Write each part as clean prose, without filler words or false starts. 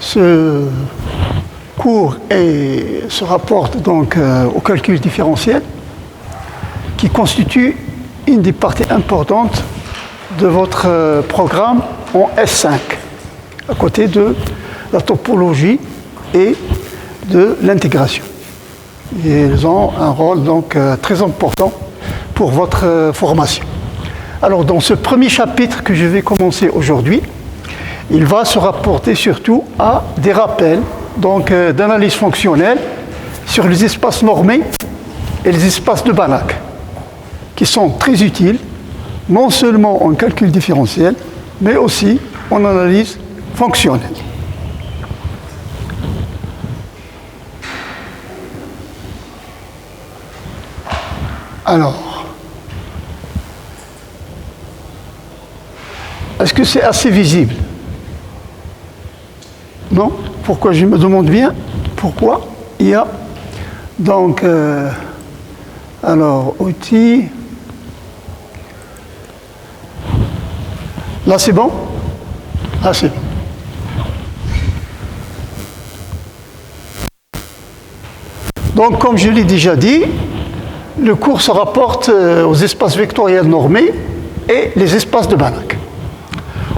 Ce cours se rapporte donc au calcul différentiel qui constitue une des parties importantes de votre programme en S5, à côté de la topologie et de l'intégration. Ils ont un rôle donc très important pour votre formation. Alors dans ce premier chapitre que je vais commencer aujourd'hui, il va se rapporter surtout à des rappels donc d'analyse fonctionnelle sur les espaces normés et les espaces de Banach, qui sont très utiles non seulement en calcul différentiel, mais aussi en analyse fonctionnelle. Alors, est-ce que c'est assez visible? Non? Pourquoi je me demande bien pourquoi il y a donc alors outils. Là c'est bon? Là c'est bon. Donc comme je l'ai déjà dit, le cours se rapporte aux espaces vectoriels normés et les espaces de Banach.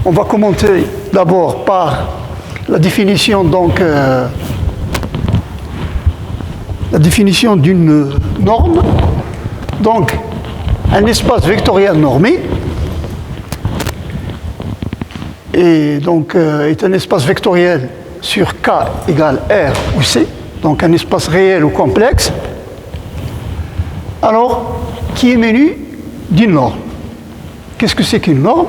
On va commenter d'abord par la définition donc la définition d'une norme. Donc un espace vectoriel normé et donc est un espace vectoriel sur K égale R ou C, donc un espace réel ou complexe, alors qui est menu d'une norme. Qu'est-ce que c'est qu'une norme?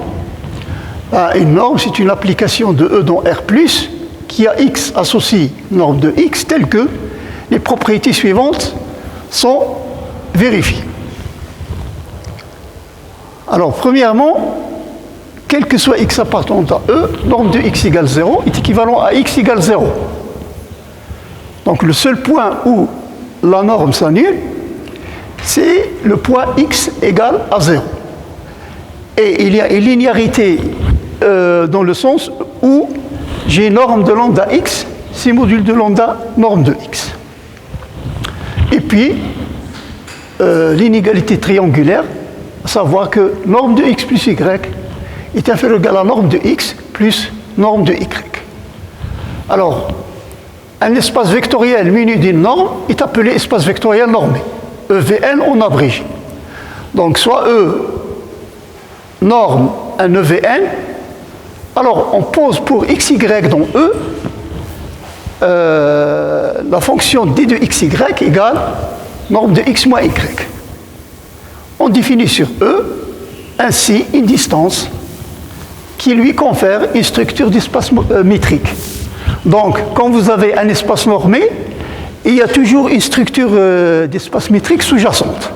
Une norme, c'est une application de E dans R+, qui a X associé norme de X, telle que les propriétés suivantes sont vérifiées. Alors, premièrement, quel que soit X appartenant à E, norme de X égale 0 est équivalent à X égale 0. Donc, le seul point où la norme s'annule, c'est le point X égale à 0. Et il y a une linéarité dans le sens où j'ai norme de lambda x, c'est module de lambda norme de x. Et puis, l'inégalité triangulaire, à savoir que norme de x plus y est inférieure à la norme de x plus norme de y. Alors, un espace vectoriel muni d'une norme est appelé espace vectoriel normé, EVN en abrégé. Donc, soit E norme un EVN, alors on pose pour xy dans E la fonction d de xy égale norme de x moins y. On définit sur E ainsi une distance qui lui confère une structure d'espace métrique. Donc, quand vous avez un espace normé, il y a toujours une structure d'espace métrique sous-jacente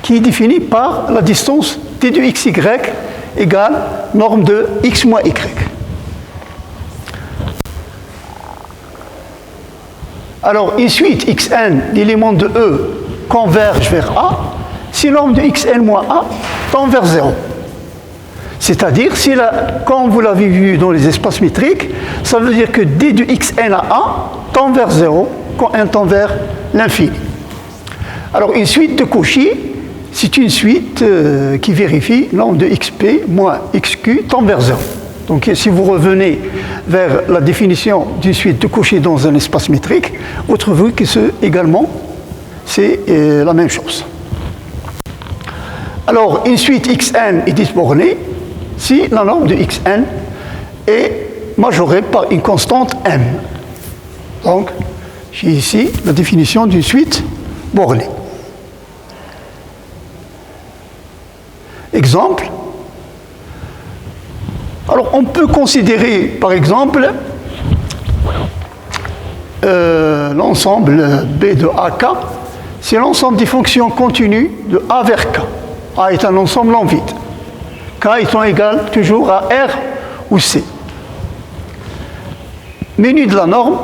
qui est définie par la distance d de xy égale norme de x moins y. Alors, ensuite, xn, l'élément de E, converge vers A, si norme de xn moins A tend vers 0. C'est-à-dire, si quand vous l'avez vu dans les espaces métriques, ça veut dire que d de xn à A tend vers 0 quand n tend vers l'infini. Alors, une suite de Cauchy, c'est une suite qui vérifie norme de xp moins xq tend vers 0. Donc si vous revenez vers la définition d'une suite de Cauchy dans un espace métrique, vous trouverez que également c'est la même chose. Alors une suite xn est disbornée si la norme de xn est majorée par une constante m. Donc j'ai ici la définition d'une suite bornée. Exemple. Alors, on peut considérer, par exemple, l'ensemble B de AK, c'est l'ensemble des fonctions continues de A vers K. A est un ensemble en vide. K étant égal toujours à R ou C. Menu de la norme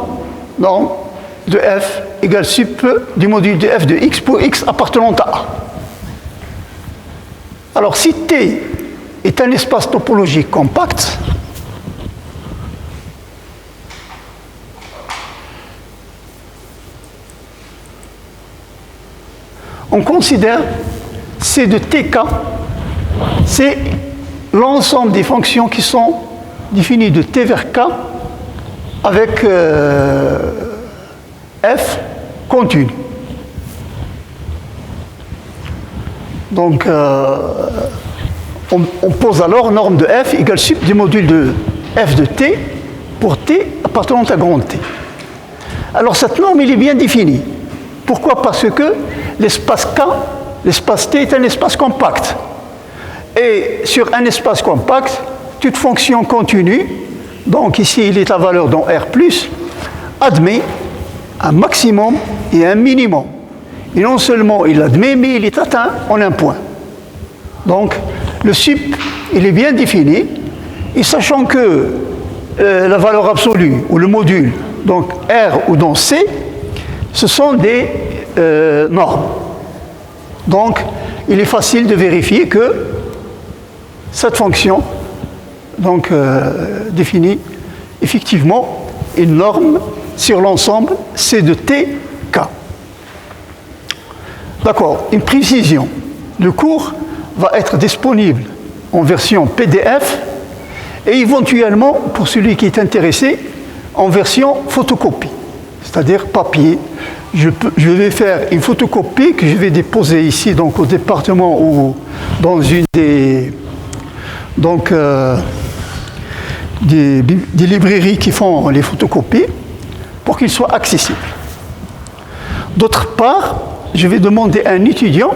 de F égale sup du module de F de X pour X appartenant à A. Alors, si T est un espace topologique compact, on considère C de TK, c'est l'ensemble des fonctions qui sont définies de T vers K avec F continu. Donc, on pose alors norme de F égale sup du module de F de T pour T appartenant à grand T. Alors, cette norme, elle est bien définie. Pourquoi? Parce que l'espace K, l'espace T est un espace compact. Et sur un espace compact, toute fonction continue, donc ici il est la valeur dans R+, admet un maximum et un minimum. Et non seulement il admet, mais il est atteint en un point. Donc le sup, il est bien défini, et sachant que la valeur absolue, ou le module, donc R ou dans C, ce sont des normes. Donc il est facile de vérifier que cette fonction donc, définit effectivement une norme sur l'ensemble C de T, K. D'accord, une précision. Le cours va être disponible en version PDF et éventuellement, pour celui qui est intéressé, en version photocopie, c'est-à-dire papier. Je vais faire une photocopie que je vais déposer ici donc, au département ou dans une des librairies qui font les photocopies pour qu'ils soient accessibles. D'autre part, je vais demander à un étudiant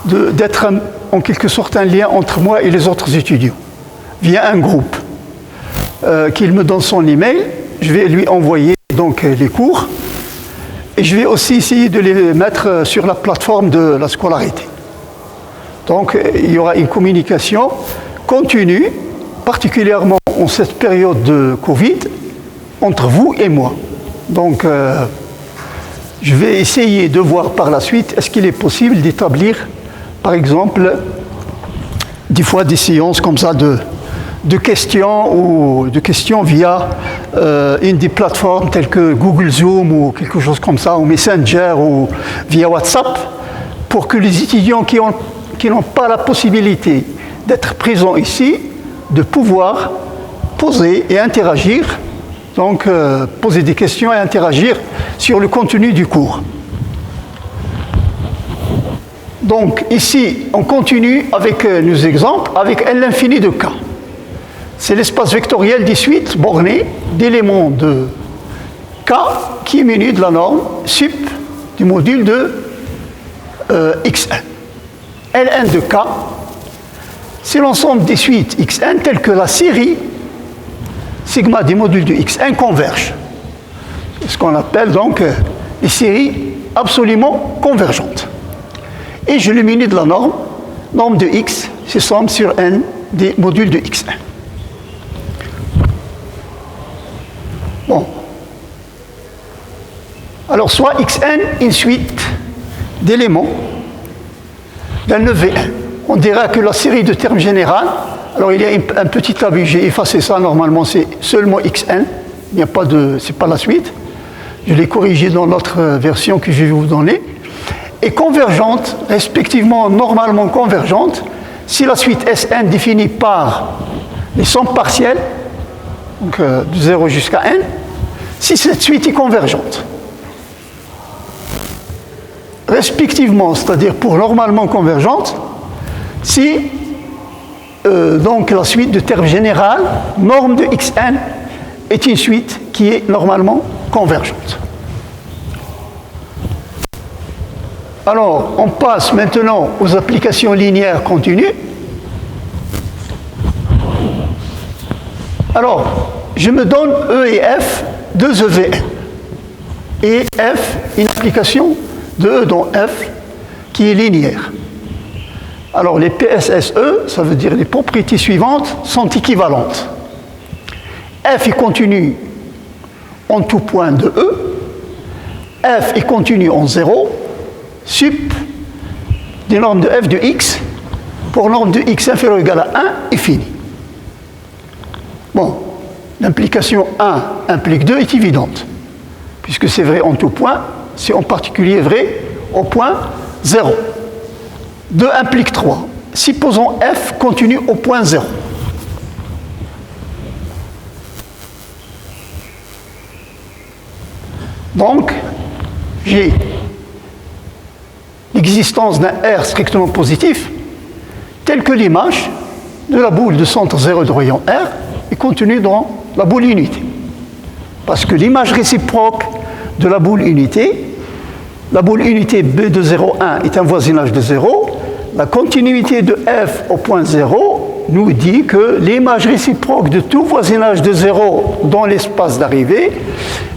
d'être en quelque sorte un lien entre moi et les autres étudiants via un groupe. Qu'il me donne son email, je vais lui envoyer donc les cours et je vais aussi essayer de les mettre sur la plateforme de la scolarité. Donc il y aura une communication continue, particulièrement en cette période de Covid, entre vous et moi. Donc, je vais essayer de voir par la suite, est-ce qu'il est possible d'établir, par exemple, des fois des séances comme ça de questions ou de questions via une des plateformes telles que Google Zoom ou quelque chose comme ça, ou Messenger ou via WhatsApp, pour que les étudiants qui n'ont pas la possibilité d'être présents ici, de pouvoir poser et interagir, donc poser des questions et interagir sur le contenu du cours. Donc ici, on continue avec nos exemples, avec l'infini de K. C'est l'espace vectoriel des suites bornées d'éléments de K qui est muni de la norme sup du module de Xn. Ln de K, c'est l'ensemble des suites Xn telles que la série sigma des modules de Xn convergent. C'est ce qu'on appelle donc les séries absolument convergentes. Et je le munis de la norme de X, c'est somme sur N des modules de Xn. Bon. Alors, soit Xn, une suite d'éléments d'un EVN. On dira que la série de termes généraux, alors il y a un petit abus, j'ai effacé ça, normalement c'est seulement Xn, il n'y a pas de, c'est pas la suite. Je l'ai corrigé dans l'autre version que je vais vous donner. Et convergente, respectivement normalement convergente, si la suite Sn définie par les sommes partielles, donc de 0 jusqu'à n, si cette suite est convergente. Respectivement, c'est-à-dire pour normalement convergente, si donc la suite de termes général, norme de Xn, est une suite qui est normalement convergente. Alors, on passe maintenant aux applications linéaires continues. Alors, je me donne E et F, deux EVN. Et F, une application de E dans F qui est linéaire. Alors, les PSSE, ça veut dire les propriétés suivantes, sont équivalentes. F est continu en tout point de E. F est continu en 0. Sup des normes de f de x pour norme de x inférieure ou égale à 1 est fini. Bon, l'implication 1 implique 2 est évidente, puisque c'est vrai en tout point, c'est en particulier vrai au point 0. 2 implique 3. Supposons f continue au point 0. Donc, j'ai l'existence d'un R strictement positif tel que l'image de la boule de centre 0 de rayon R est contenue dans la boule unité. Parce que l'image réciproque de la boule unité B de 0,1 est un voisinage de 0. La continuité de f au point 0 nous dit que l'image réciproque de tout voisinage de 0 dans l'espace d'arrivée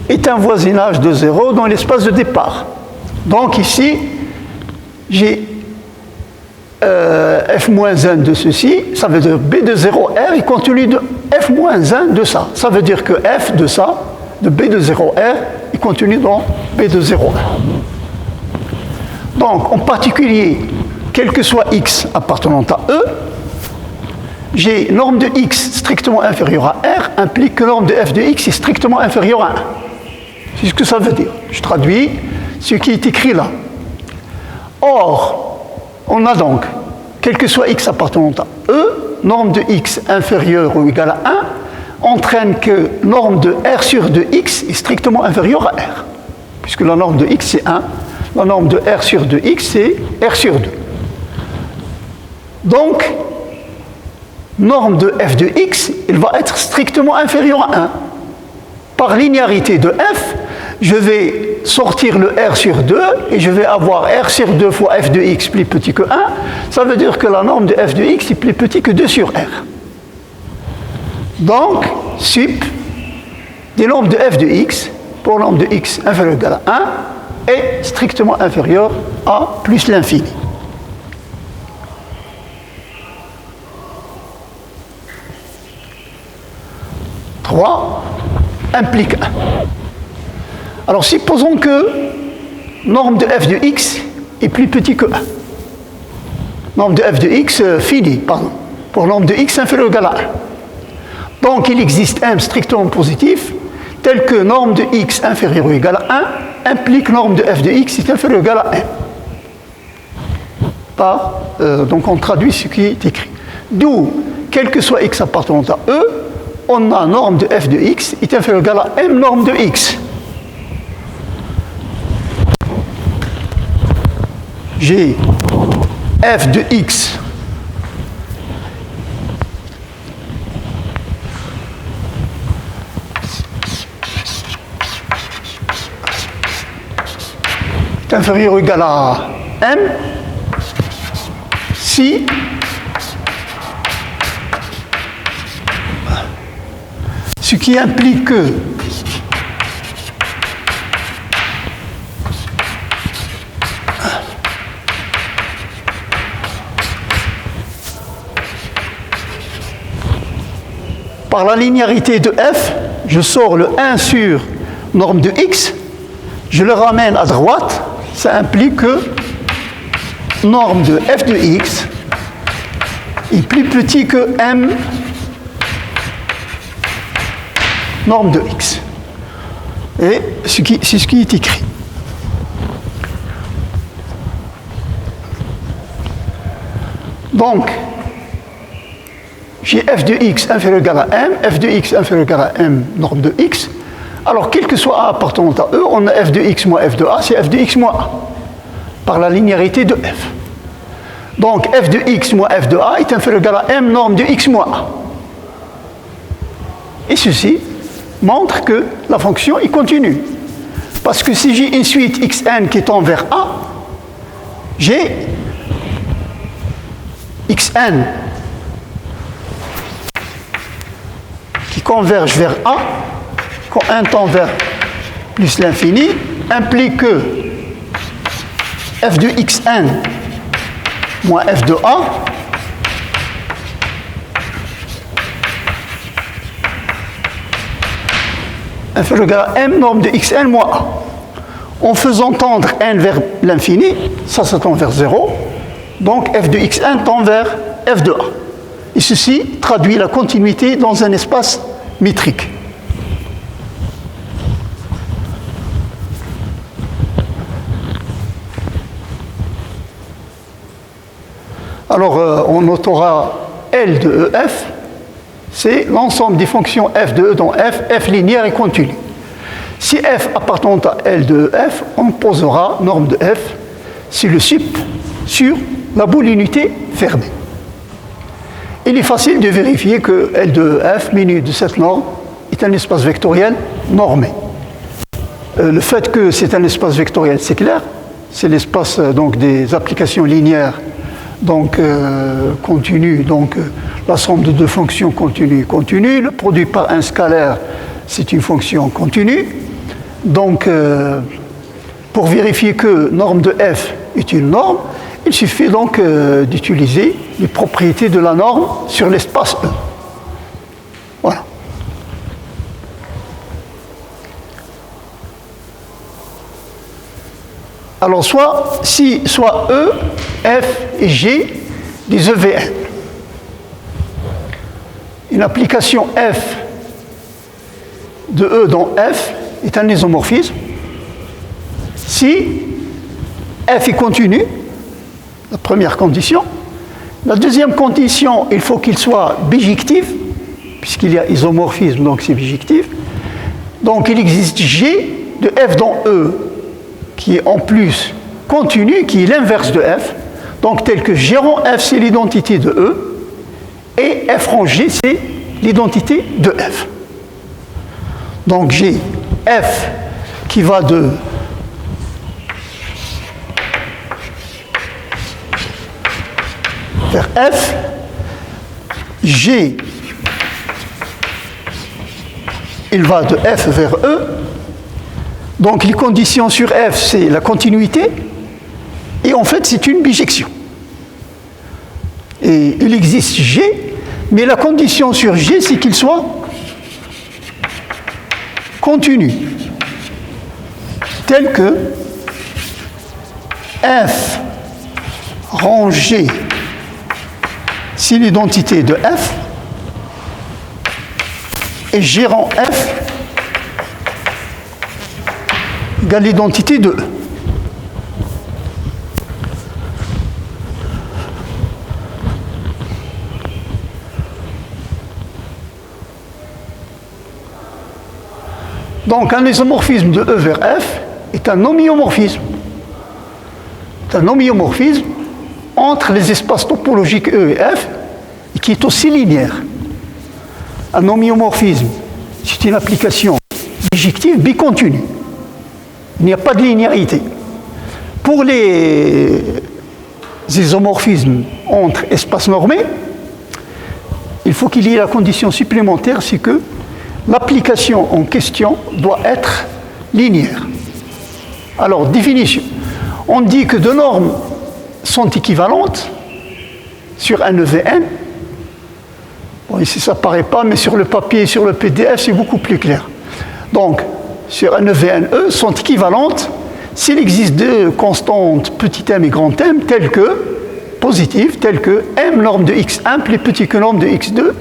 est un voisinage de 0 dans l'espace de départ. Donc ici, j'ai f-1 de ceci, ça veut dire B de 0R est contenu de f-1 de ça. Ça veut dire que f de ça, de B de 0R, est contenu dans B de 0R. Donc, en particulier, quel que soit x appartenant à E, j'ai norme de x strictement inférieure à R implique que norme de f de x est strictement inférieure à 1. C'est ce que ça veut dire. Je traduis ce qui est écrit là. Or, on a donc, quel que soit x appartenant à E, norme de x inférieure ou égale à 1 entraîne que norme de R sur de x est strictement inférieure à R. Puisque la norme de x c'est 1, la norme de R sur de x c'est R sur 2. Donc, norme de f de x, elle va être strictement inférieure à 1. Par linéarité de f, je vais sortir le R sur 2 et je vais avoir R sur 2 fois f de x plus petit que 1. Ça veut dire que la norme de f de x est plus petit que 2 sur R. Donc, sup des normes de f de x pour norme de x inférieure ou égale à 1 est strictement inférieur à plus l'infini. Implique 1. Alors, supposons que norme de f de x est plus petit que 1. Norme de f de x finie, pardon, pour norme de x inférieure ou égale à 1. Donc, il existe M strictement positif, tel que norme de x inférieure ou égale à 1 implique norme de f de x est inférieure ou égale à 1. Donc, on traduit ce qui est écrit. D'où, quel que soit x appartenant à E, on a norme de f de x est inférieure ou égale à m norme de x. J'ai f de x est inférieur ou égal à m si ce qui implique que par la linéarité de f, je sors le 1 sur norme de x, je le ramène à droite, ça implique que norme de f de x est plus petit que m norme de x. Et c'est ce qui est écrit. Donc, j'ai f de x inférieur ou égal à m, f de x inférieur ou égal à m norme de x. Alors, quel que soit a appartenant à E, on a f de x moins f de a, c'est f de x moins a, par la linéarité de f. Donc, f de x moins f de a est inférieur ou égal à m norme de x moins a. Et ceci montre que la fonction est continue. Parce que si j'ai une suite xn qui tend vers a, j'ai xn qui converge vers a, quand un tend vers plus l'infini, implique que f de xn moins f de a inférieur ou égal à m norme de xn moins a. En faisant tendre n vers l'infini, ça tend vers 0, donc f de xn tend vers f de a. Et ceci traduit la continuité dans un espace métrique. Alors, on notera L de EF, c'est l'ensemble des fonctions f de E dans f linéaire et continue. Si f appartenant à L de EF, on posera norme de f, c'est le sup sur la boule unité fermée. Il est facile de vérifier que L de EF, menu de cette norme, est un espace vectoriel normé. Le fait que c'est un espace vectoriel, c'est clair, c'est l'espace donc des applications linéaires donc continues, donc la somme de deux fonctions continues et continues, le produit par un scalaire, c'est une fonction continue. Donc, pour vérifier que norme de f est une norme, il suffit donc d'utiliser les propriétés de la norme sur l'espace E. Voilà. Alors, soit E, F et G des EVN. Une application F de E dans F est un isomorphisme. Si F est continu, la première condition. La deuxième condition, il faut qu'il soit bijectif, puisqu'il y a isomorphisme, donc c'est bijectif. Donc il existe G de F dans E, qui est en plus continu, qui est l'inverse de F. Donc tel que G rang F, c'est l'identité de E, et F rang G, c'est l'identité de F. Donc j'ai F qui va de vers F, G, il va de F vers E. Donc les conditions sur F, c'est la continuité, et en fait c'est une bijection. Et il existe G, mais la condition sur G, c'est qu'il soit continu, tel que F rang G, c'est l'identité de F, et G rang F égale l'identité de E. Donc un isomorphisme de E vers F est un homéomorphisme. C'est un homéomorphisme entre les espaces topologiques E et F, et qui est aussi linéaire. Un homéomorphisme, c'est une application bijective bicontinue. Il n'y a pas de linéarité. Pour les isomorphismes entre espaces normés, il faut qu'il y ait la condition supplémentaire, c'est que l'application en question doit être linéaire. Alors, définition. On dit que deux normes sont équivalentes sur un EVN. Bon, ici, ça ne paraît pas, mais sur le papier et sur le PDF, c'est beaucoup plus clair. Donc, sur un EVNE sont équivalentes s'il existe deux constantes petit m et grand M telles que positives, telles que m norme de x1 plus petit que norme de x2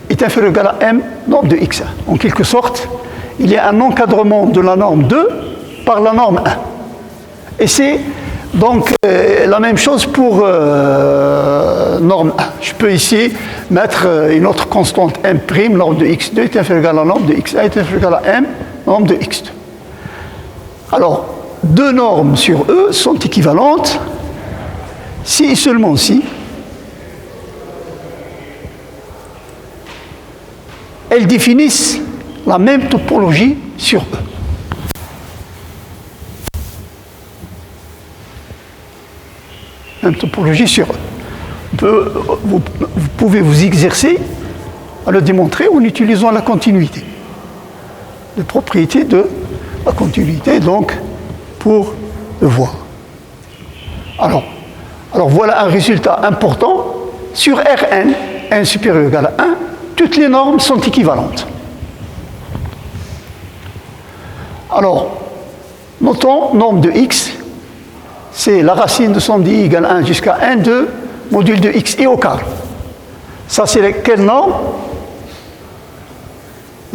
est inférieur ou égal à m norme de x1. En quelque sorte, il y a un encadrement de la norme 2 par la norme 1. Et c'est donc la même chose pour norme 1. Je peux ici mettre une autre constante m', norme de x2 est inférieur ou égal à la norme de x1 est inférieur ou égal à m norme de x2. Alors, deux normes sur E sont équivalentes si et seulement si elles définissent la même topologie sur E. Même topologie sur E. Vous pouvez vous exercer à le démontrer en utilisant la continuité. Les propriétés de la continuité, donc, pour le voir. Alors voilà un résultat important. Sur Rn, n supérieur ou égal à 1, toutes les normes sont équivalentes. Alors, notons, norme de x, c'est la racine de somme de i égale 1 jusqu'à 1, 2, module de x et au carré. Ça, c'est quelle norme?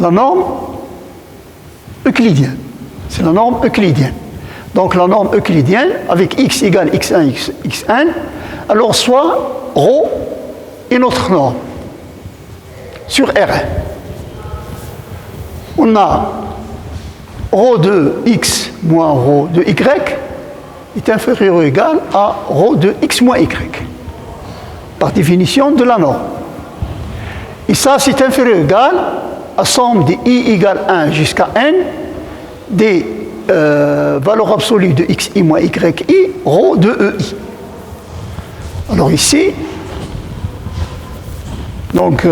La norme euclidienne. C'est la norme euclidienne. Donc la norme euclidienne, avec x égale x1, x1, alors soit ρ est notre norme sur R1. On a ρ de x moins ρ de y est inférieur ou égal à ρ de x moins y, par définition de la norme. Et ça, c'est inférieur ou égal à somme de i égale 1 jusqu'à n des valeurs absolues de xi moins yi, ρ de ei. Alors ici, donc,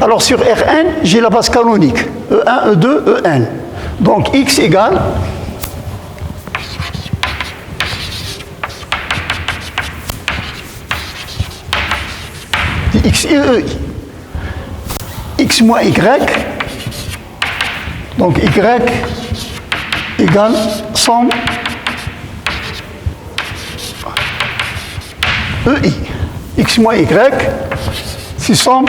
alors sur Rn, j'ai la base canonique, E1, E2, En. Donc x égale x et ei. X moins y, donc y égale somme ei. X moins y, c'est somme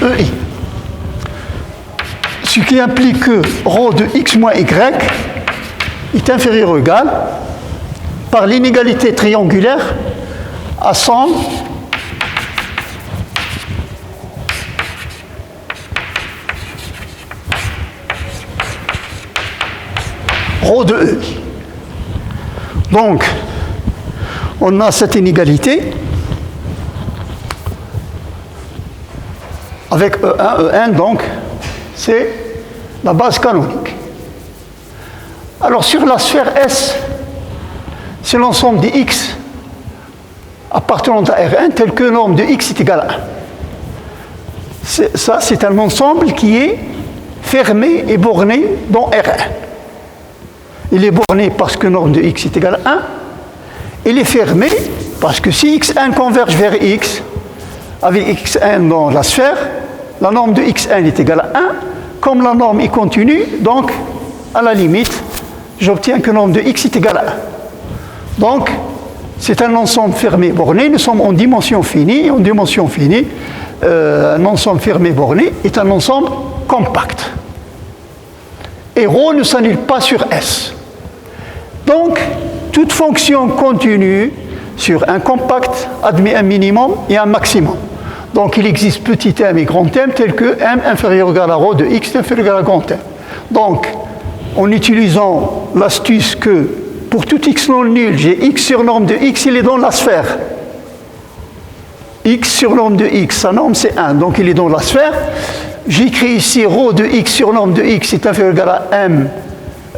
ei. Ce qui implique que ρ de x moins y est inférieur ou égal par l'inégalité triangulaire à somme ρ de e. Donc, on a cette inégalité avec E1, En, donc c'est la base canonique. Alors sur la sphère S, c'est l'ensemble des x appartenant à Rn tel que norme de x est égale à 1. Ça, c'est un ensemble qui est fermé et borné dans Rn. Il est borné parce que norme de x est égale à 1. Il est fermé parce que si xn converge vers x, avec xn dans la sphère, la norme de xn est égale à 1. Comme la norme est continue, donc, à la limite, j'obtiens que norme de x est égale à 1. Donc, c'est un ensemble fermé borné. Nous sommes en dimension finie. En dimension finie, un ensemble fermé borné est un ensemble compact. Et ρ ne s'annule pas sur S. Donc, toute fonction continue sur un compact admet un minimum et un maximum. Donc, il existe petit m et grand m tel que m inférieur ou égal à ρ de x inférieur ou égal à grand m. Donc, en utilisant l'astuce que pour tout x non nul, j'ai x sur norme de x, il est dans la sphère. X sur norme de x, sa norme c'est 1, donc il est dans la sphère. J'écris ici ρ de x sur norme de x est inférieur ou égal à m,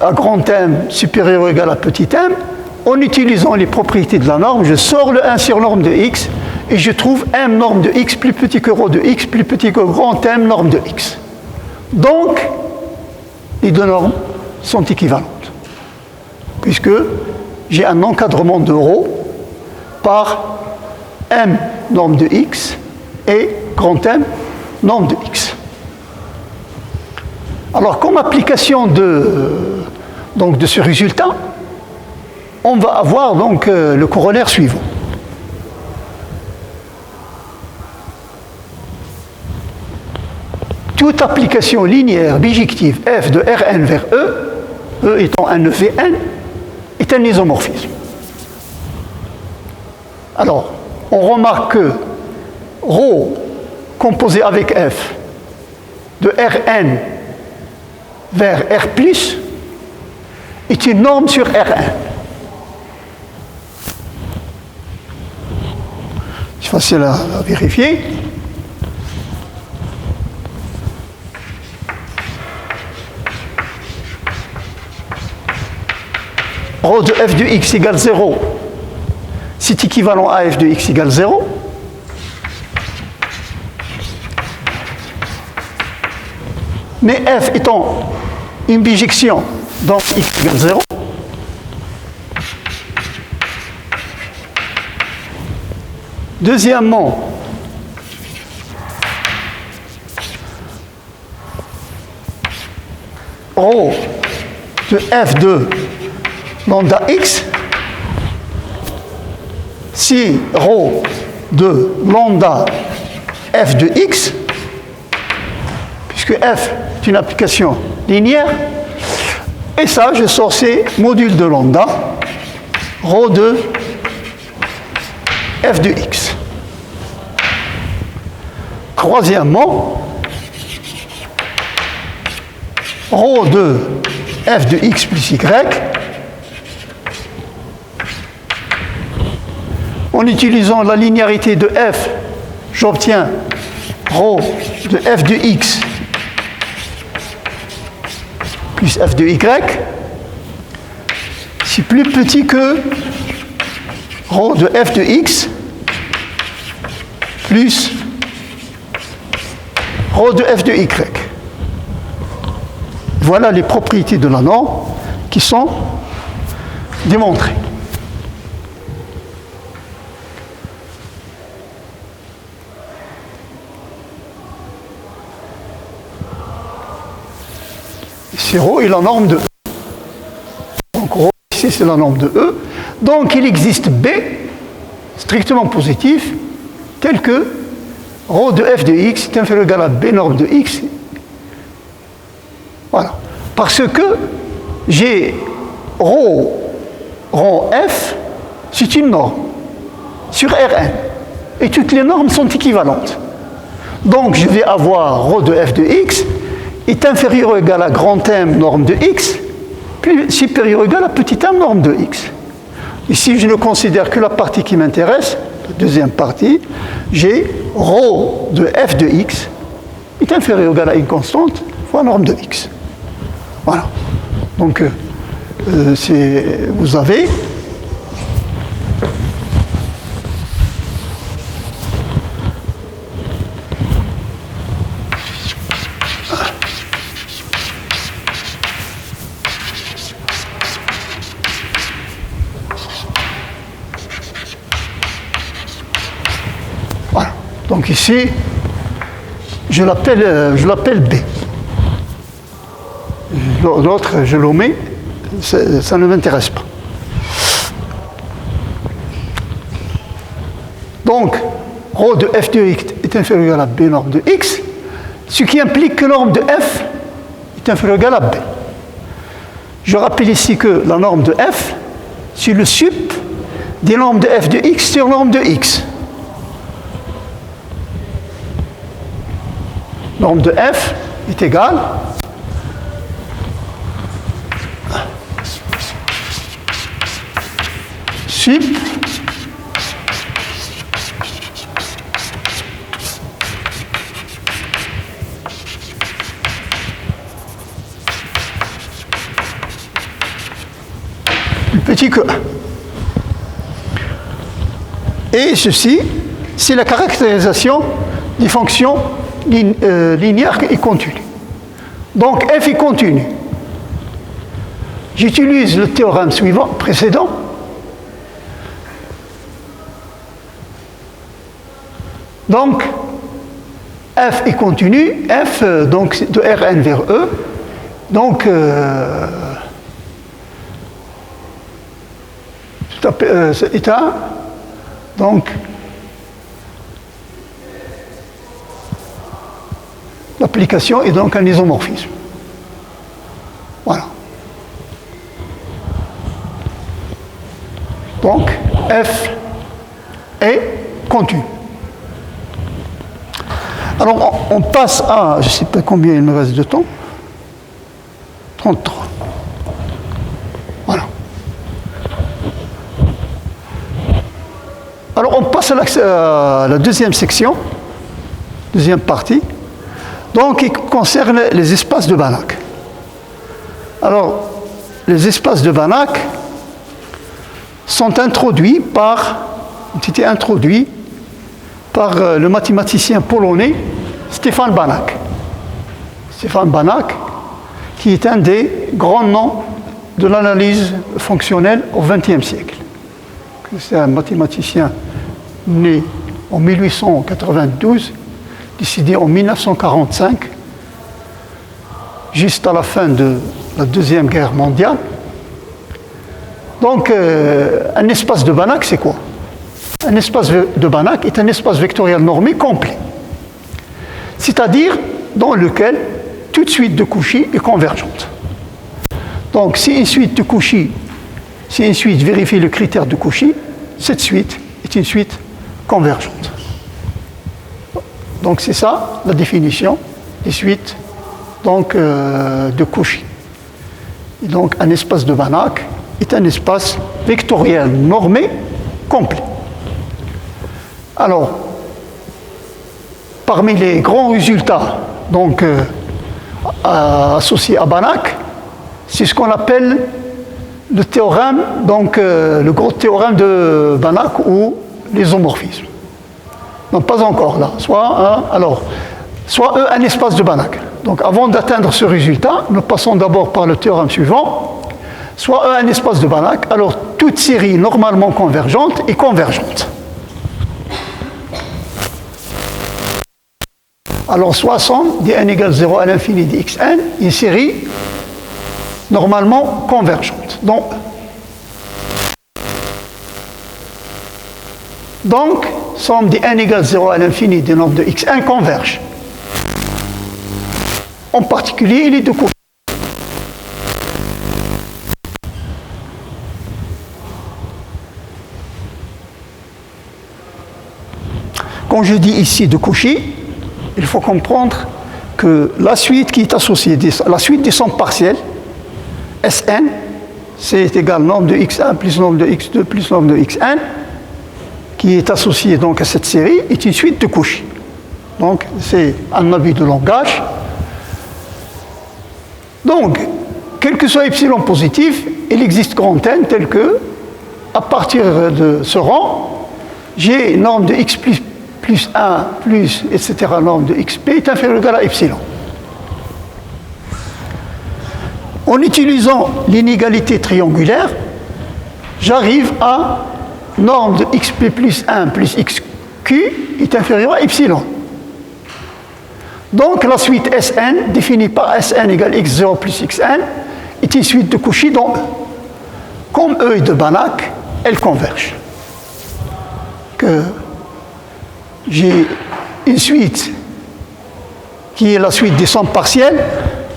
à grand M supérieur ou égal à petit m. En utilisant les propriétés de la norme, je sors le 1 sur norme de x et je trouve m norme de x plus petit que ρ de x plus petit que grand M norme de x. Donc, les deux normes sont équivalentes, puisque j'ai un encadrement de ρ par m norme de x et grand M norme de x. Alors, comme application de ce résultat, on va avoir donc le corollaire suivant. Toute application linéaire bijective f de Rn vers E étant un nœud Vn, est un isomorphisme. Alors, on remarque que ρ composé avec f de Rn vers R+, est une norme sur Rn. C'est facile à vérifier. ρ de f de x égale 0, c'est équivalent à f de x égale 0. Mais f étant une bijection dans x égale 0, deuxièmement, rho de f de lambda x, si rho de lambda f de x, puisque f est une application linéaire, et ça, je sors ces modules de lambda, rho de f de x. Troisièmement, rho de f de x plus y, en utilisant la linéarité de f, j'obtiens rho de f de x plus f de y, c'est plus petit que rho de f de x plus rho de f de y. Voilà les propriétés de la norme qui sont démontrées. Ici, rho est la norme de E. Donc, rho, ici, c'est la norme de E. Donc, il existe B, strictement positif, tel que rho de f de x est inférieur ou égal à B norme de x. Voilà. Parce que j'ai rho f, c'est une norme sur Rn. Et toutes les normes sont équivalentes. Donc, je vais avoir rho de f de x est inférieur ou égal à grand M norme de x, plus supérieur ou égal à petit m norme de x. Ici, je ne considère que la partie qui m'intéresse, la deuxième partie, j'ai rho de f de x est inférieur ou égal à une constante fois norme de x. Voilà. Donc, vous avez donc ici, je l'appelle B. L'autre, je l'omets, ça ne m'intéresse pas. Donc, rho de f de x est inférieur à B norme de x, ce qui implique que norme de f est inférieur ou égal à B. Je rappelle ici que la norme de f, c'est le sup des normes de f de x sur norme de x. Norme de f est égale sup plus petit que 1. Et ceci, c'est la caractérisation des fonctions linéaire et continue. Donc f est continu. J'utilise le théorème précédent. Donc f est continu, f donc de Rn vers E. Donc cet état, donc l'application est donc un isomorphisme. Voilà. Donc, f est continu. Alors, on passe à, je ne sais pas combien il me reste de temps, 33. Voilà. Alors, on passe à la deuxième section, deuxième partie. Donc, il concerne les espaces de Banach. Alors, les espaces de Banach ont été introduits par le mathématicien polonais Stefan Banach. Stefan Banach, qui est un des grands noms de l'analyse fonctionnelle au XXe siècle. C'est un mathématicien né en 1892, décédé en 1945. juste à la fin de la Deuxième Guerre mondiale. Donc, un espace de Banach, c'est quoi? Un espace de Banach est un espace vectoriel normé complet, c'est-à-dire dans lequel toute suite de Cauchy est convergente. Donc, si une suite de Cauchy, si une suite vérifie le critère de Cauchy, cette suite est une suite convergente. Donc, c'est ça la définition des suites donc, de Cauchy. Et donc, un espace de Banach est un espace vectoriel normé complet. Alors, parmi les grands résultats donc, associés à Banach, c'est ce qu'on appelle le théorème, donc le gros théorème de Banach ou l'isomorphisme. Non, pas encore là. Soit un espace de Banach. Donc avant d'atteindre ce résultat, nous passons d'abord par le théorème suivant. Soit un espace de Banach, alors toute série normalement convergente est convergente. Alors soit somme de n égale 0 à l'infini de xn, une série normalement convergente. Donc, somme de n égale 0 à l'infini des nombres de xn converge. En particulier, les deux Cauchy. Quand je dis ici de Cauchy, il faut comprendre que la suite qui est associée, la suite des sommes partielles, Sn, c'est égal nombre de x1 plus nombre de x2 plus nombre de xn, qui est associée donc à cette série, est une suite de Cauchy. Donc, c'est un abus de langage. Donc, quel que soit epsilon positif, il existe grand n tel que, à partir de ce rang, j'ai norme de x plus 1 plus, etc., norme de xp est inférieur ou égal à epsilon. En utilisant l'inégalité triangulaire, j'arrive à norme de xp plus 1 plus xq est inférieur à epsilon. Donc la suite Sn, définie par Sn égale x0 plus xn, est une suite de Cauchy dont E. Comme E est de Banach, elle converge. Que j'ai une suite qui est la suite des sommes partielles,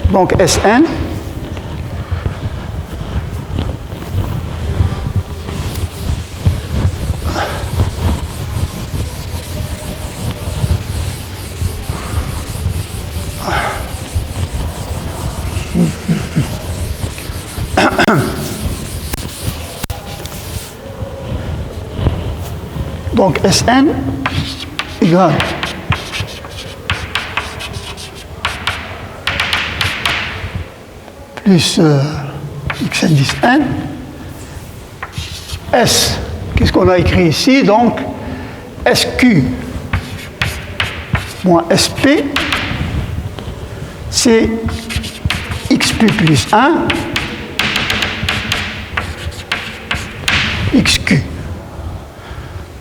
donc Sn, donc Sn égale plus xn 10 n. S, qu'est-ce qu'on a écrit ici? Donc SQ moins SP, c'est xp plus 1 xq.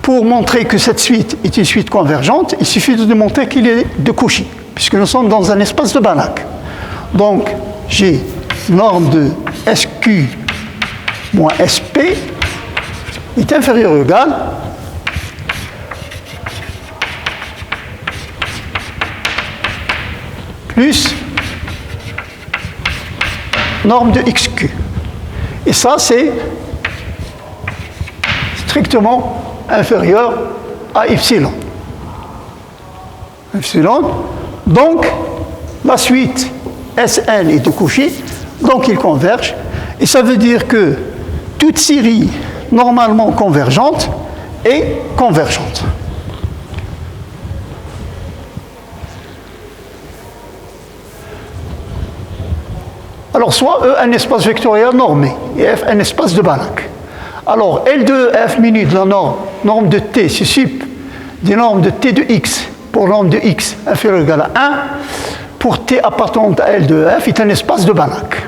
Pour montrer que cette suite est une suite convergente, il suffit de démontrer qu'il est de Cauchy, puisque nous sommes dans un espace de Banach. Donc, j'ai norme de SQ moins SP est inférieur ou égal plus norme de XQ. Et ça, c'est strictement inférieur à epsilon. Donc, la suite Sn est de Cauchy, donc ils convergent. Et ça veut dire que toute série normalement convergente est convergente. Alors, soit E un espace vectoriel normé et F un espace de Banach. Alors, L de F minu de la norme de T suscipe des normes de T de X pour norme de X inférieure ou égale à 1 pour T appartenant à L de F est un espace de Banach.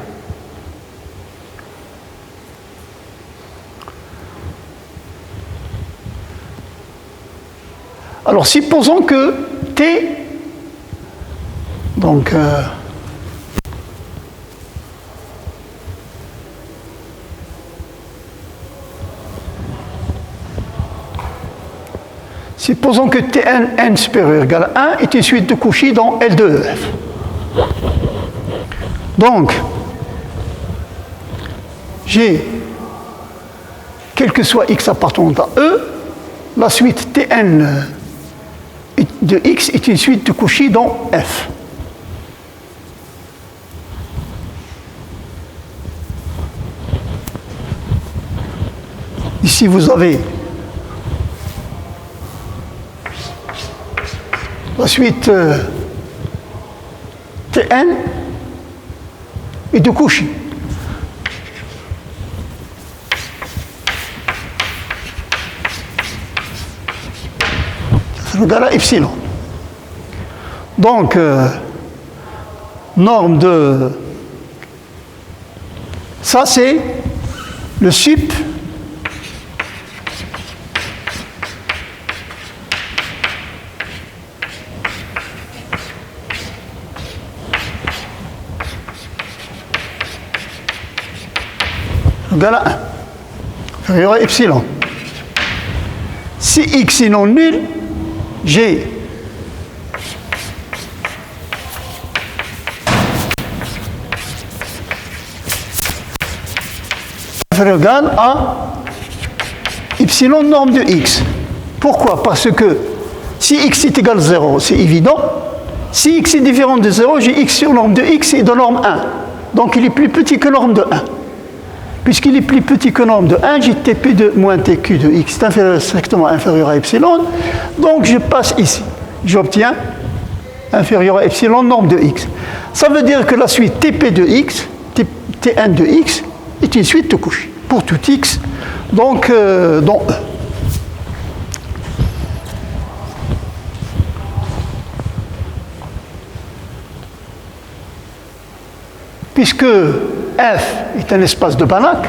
Alors, supposons que T, donc, Supposons que Tn n supérieur égale à 1 est une suite de Cauchy dans L de EF. Donc, j'ai, quel que soit x appartenant à E, la suite Tn de x est une suite de Cauchy dans F. Ici, vous avez la suite Tn et de Cauchy. C'est égal à epsilon. Donc, norme de... Ça, c'est le sup égal à 1, inférieur à epsilon. Si x est non nul, j'ai inférieur égal à epsilon norme de x. Pourquoi? Parce que si x est égal à 0, c'est évident. Si x est différent de 0, j'ai x sur norme de x et de norme 1. Donc il est plus petit que norme de 1. Puisqu'il est plus petit que norme de 1, j'ai Tp de moins Tq de x est inférieur, strictement inférieur à epsilon. Donc je passe ici. J'obtiens inférieur à epsilon norme de x. Ça veut dire que la suite Tp de x, Tn de x, est une suite de Cauchy pour tout x, donc dans E. Puisque F est un espace de Banach,